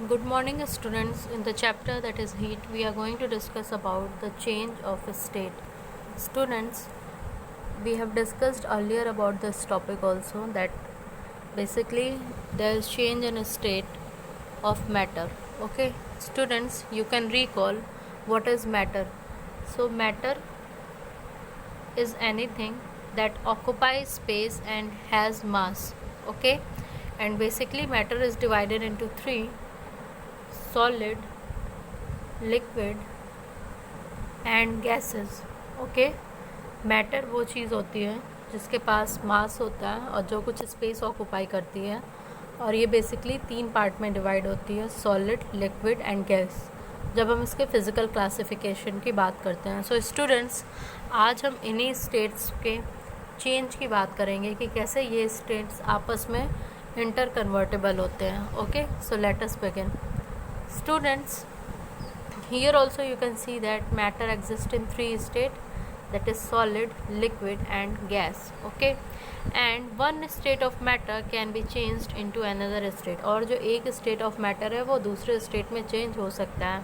Good morning, students. In the chapter that is heat, we are going to discuss about the change of a state. Students, we have discussed earlier about this topic also that basically there is change in a state of matter. Okay, students, you can recall what is matter. So, matter is anything that occupies space and has mass. Okay, and basically matter is divided into three: solid, liquid and gases. Okay, matter वो चीज़ होती है जिसके पास मास होता है और जो कुछ space occupy करती है, और ये बेसिकली तीन पार्ट में डिवाइड होती है: सॉलिड, लिक्विड एंड गैस, जब हम इसके फिज़िकल क्लासिफिकेशन की बात करते हैं. सो स्टूडेंट्स, आज हम इन्हीं स्टेट्स के चेंज की बात करेंगे कि कैसे ये स्टेट्स आपस में इंटर कन्वर्टेबल होते हैं. Okay, so let us begin. Students, here also you can see that matter exists in three states, that is solid, liquid and gas. Okay, and one state of matter can be changed into another state. और जो एक state of matter है वो दूसरे state में change हो सकता है.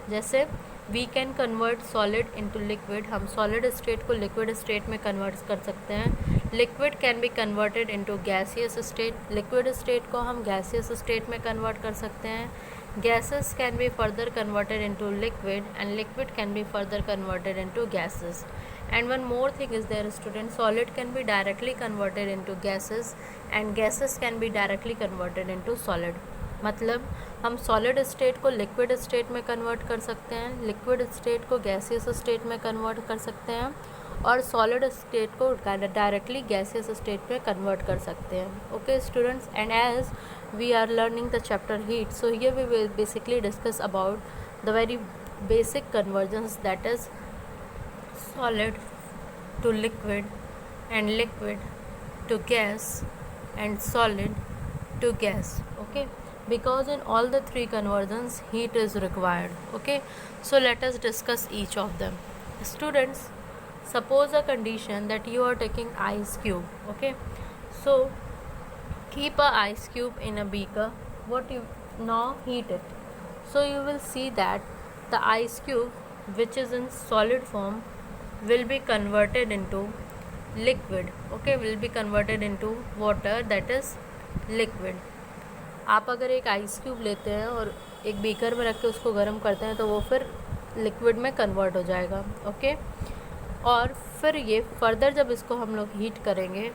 जैसे we can convert solid into liquid, हम solid state को liquid state में convert कर सकते हैं. liquid can be converted into gaseous state, liquid state को हम gaseous state में convert कर सकते हैं. gases can be further converted into liquid and liquid can be further converted into gases. And one more thing is there, students, solid can be directly converted into gases and gases can be directly converted into solid. मतलब हम solid state को liquid state में convert कर सकते हैं, liquid state को gaseous state में convert कर सकते हैं और सॉलिड स्टेट को डायरेक्टली गैसियस स्टेट में कन्वर्ट कर सकते हैं. Okay students, and as we are learning the chapter heat, so here we will basically discuss about the very basic conversions, that is solid to liquid and liquid to gas and solid to gas. Okay, because in all the three conversions heat is required. Okay, so let us discuss each of them. Students, suppose a condition that you are taking ice cube. Okay, so keep a ice cube in a beaker. What you now heat it, so you will see that the ice cube which is in solid form will be converted into liquid. Okay, will be converted into water, that is liquid. आप अगर एक ice cube लेते हैं और एक beaker में रख के उसको गर्म करते हैं तो वो फिर लिक्विड में कन्वर्ट हो जाएगा. ओके, और फिर ये फर्दर जब इसको हम लोग हीट करेंगे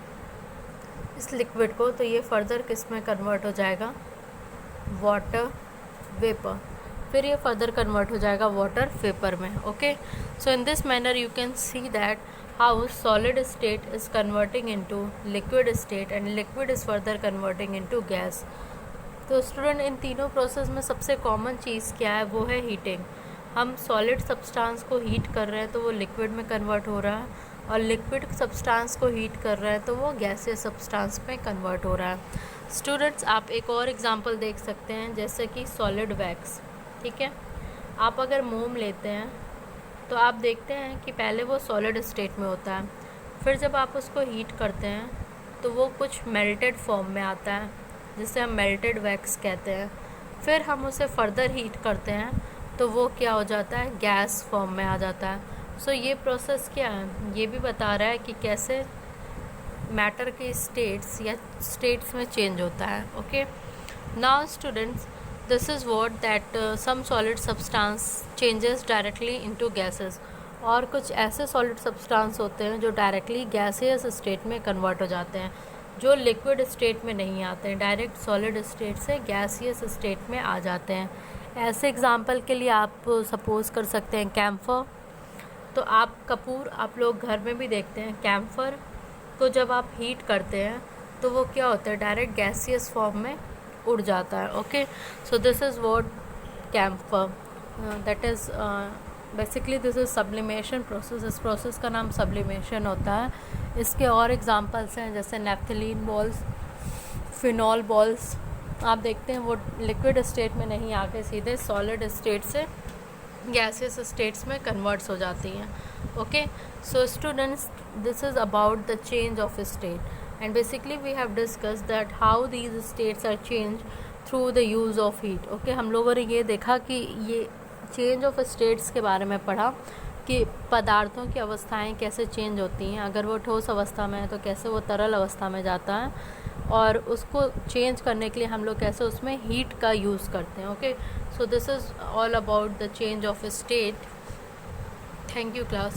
इस लिक्विड को, तो ये फर्दर किस में कन्वर्ट हो जाएगा? Water vapour. फिर ये फर्दर कन्वर्ट हो जाएगा वाटर वेपर में. Okay, so in this manner you can see that how solid state is converting into liquid state and liquid is further converting into gas. तो student, इन तीनों process में सबसे common चीज़ क्या है? वो है हीटिंग. हम सॉलिड सब्सटेंस को हीट कर रहे हैं तो वो लिक्विड में कन्वर्ट हो रहा है, और लिक्विड सब्सटेंस को हीट कर रहा है तो वो गैसियस सब्सटेंस में कन्वर्ट हो रहा है. स्टूडेंट्स, आप एक और एग्जांपल देख सकते हैं, जैसे कि सॉलिड वैक्स. ठीक है, आप अगर मोम लेते हैं तो आप देखते हैं कि पहले वो सॉलिड स्टेट में होता है, फिर जब आप उसको हीट करते हैं तो वो कुछ मेल्टेड फॉर्म में आता है, जिसे हम मेल्टेड वैक्स कहते हैं. फिर हम उसे फर्दर हीट करते हैं तो वो क्या हो जाता है? गैस फॉर्म में आ जाता है. सो ये प्रोसेस क्या है? ये भी बता रहा है कि कैसे मैटर के स्टेट्स या स्टेट्स में चेंज होता है. Okay, now students, this is what that some solid substance changes directly into gases. और कुछ ऐसे सॉलिड सब्सटेंस होते हैं जो डायरेक्टली गैसियस स्टेट में कन्वर्ट हो जाते हैं, जो लिक्विड स्टेट में नहीं आते हैं, डायरेक्ट सॉलिड स्टेट से गैसियस स्टेट में आ जाते हैं. ऐसे एग्जांपल के लिए आप सपोज कर सकते हैं कैम्फर. तो आप कपूर आप लोग घर में भी देखते हैं. कैम्फर को जब आप हीट करते हैं तो वो क्या होता है? डायरेक्ट गैसियस फॉर्म में उड़ जाता है. Okay, so this is what camphor, that is basically this is sublimation process. इस प्रोसेस का नाम सब्लिमेशन होता है. इसके और एग्जांपल्स हैं जैसे नेफ्थलीन बॉल्स, फिनॉल बॉल्स. आप देखते हैं वो लिक्विड स्टेट में नहीं आके सीधे सॉलिड स्टेट से गैसियस स्टेट्स में कन्वर्ट्स हो जाती हैं. Okay, so students, this is about the change of state, and basically we have discussed that how these states are changed through the use of heat. Okay, हम लोगों ने ये देखा कि ये चेंज ऑफ स्टेट्स के बारे में पढ़ा कि पदार्थों की अवस्थाएं कैसे चेंज होती हैं, अगर वो ठोस अवस्था में है तो कैसे वो तरल अवस्था में जाता है, और उसको चेंज करने के लिए हम लोग कैसे उसमें हीट का यूज़ करते हैं। Okay, so this is all about the change of state. Thank you class.